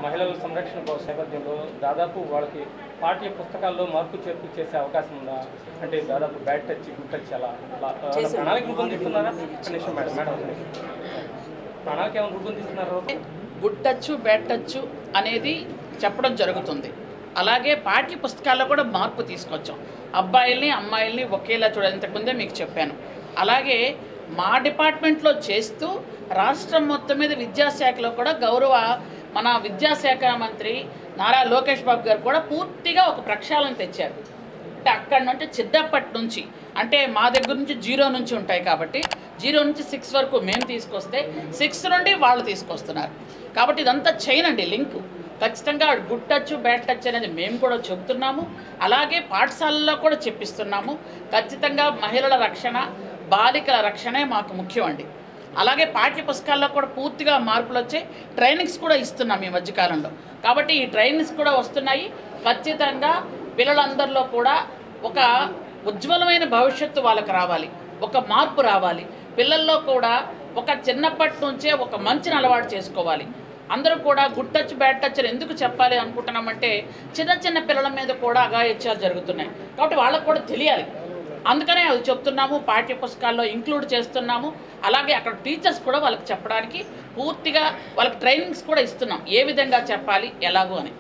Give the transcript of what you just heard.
మహిళల సంరక్షణ కోసం నేపథ్యంలో దాదాపు వాళ్ళకి పాఠ్య పుస్తకాల్లో మార్పు చేర్పు చేసే అవకాశం ఉందా? అంటే దాదాపు బ్యాడ్ టచ్, గుడ్ టచ్ అలా ప్రణాళిక రూపొందిస్తున్నారా? ప్రణాళిక ఏమైనా రూపొందిస్తున్నారా? గుడ్ టచ్, బ్యాడ్ టచ్ అనేది చెప్పడం జరుగుతుంది. అలాగే పాఠ్య పుస్తకాల్లో కూడా మార్పు తీసుకొచ్చాం. అబ్బాయిల్ని అమ్మాయిల్ని ఒకేలా చూడాలి. ఇంతకుముందే మీకు చెప్పాను. అలాగే మా డిపార్ట్మెంట్లో చేస్తూ రాష్ట్రం మొత్తం మీద విద్యాశాఖలో కూడా మన విద్యాశాఖ మంత్రి నారా లోకేష్ బాబు గారు కూడా పూర్తిగా ఒక ప్రక్షాళన తెచ్చారు. అంటే అక్కడి నుంచి చిన్నప్పటి నుంచి, అంటే మా దగ్గర నుంచి 0 నుంచి ఉంటాయి కాబట్టి 0 నుంచి 6 వరకు మేము తీసుకొస్తే 6 నుండి వాళ్ళు తీసుకొస్తున్నారు. కాబట్టి ఇదంతా చైన్ అండి, లింక్. ఖచ్చితంగా గుడ్ టచ్, బ్యాడ్ టచ్ అనేది మేము కూడా చెబుతున్నాము. అలాగే పాఠశాలల్లో కూడా చెప్పిస్తున్నాము. ఖచ్చితంగా మహిళల రక్షణ, బాలికల రక్షణే మాకు ముఖ్యం అండి. అలాగే పాఠ్య పుస్తకాల్లో కూడా పూర్తిగా మార్పులు వచ్చాయి. ట్రైనింగ్స్ కూడా ఇస్తున్నాం ఈ మధ్యకాలంలో. కాబట్టి ఈ ట్రైనింగ్స్ కూడా వస్తున్నాయి. ఖచ్చితంగా పిల్లలందరిలో కూడా ఒక ఉజ్వలమైన భవిష్యత్తు వాళ్ళకి రావాలి, ఒక మార్పు రావాలి. పిల్లల్లో కూడా ఒక చిన్నప్పటి నుంచే ఒక మంచిని అలవాటు చేసుకోవాలి. అందరూ కూడా గుడ్ టచ్, బ్యాడ్ టచ్ ఎందుకు చెప్పాలి అనుకుంటున్నామంటే చిన్న చిన్న పిల్లల మీద కూడా అఘాయిత్యాలు జరుగుతున్నాయి కాబట్టి వాళ్ళకు కూడా తెలియాలి. అందుకనే అది చెప్తున్నాము, పాఠ్య పుస్తకాల్లో ఇంక్లూడ్ చేస్తున్నాము. అలాగే అక్కడ టీచర్స్ కూడా వాళ్ళకి చెప్పడానికి పూర్తిగా వాళ్ళకి ట్రైనింగ్స్ కూడా ఇస్తున్నాం, ఏ విధంగా చెప్పాలి ఎలాగో అని.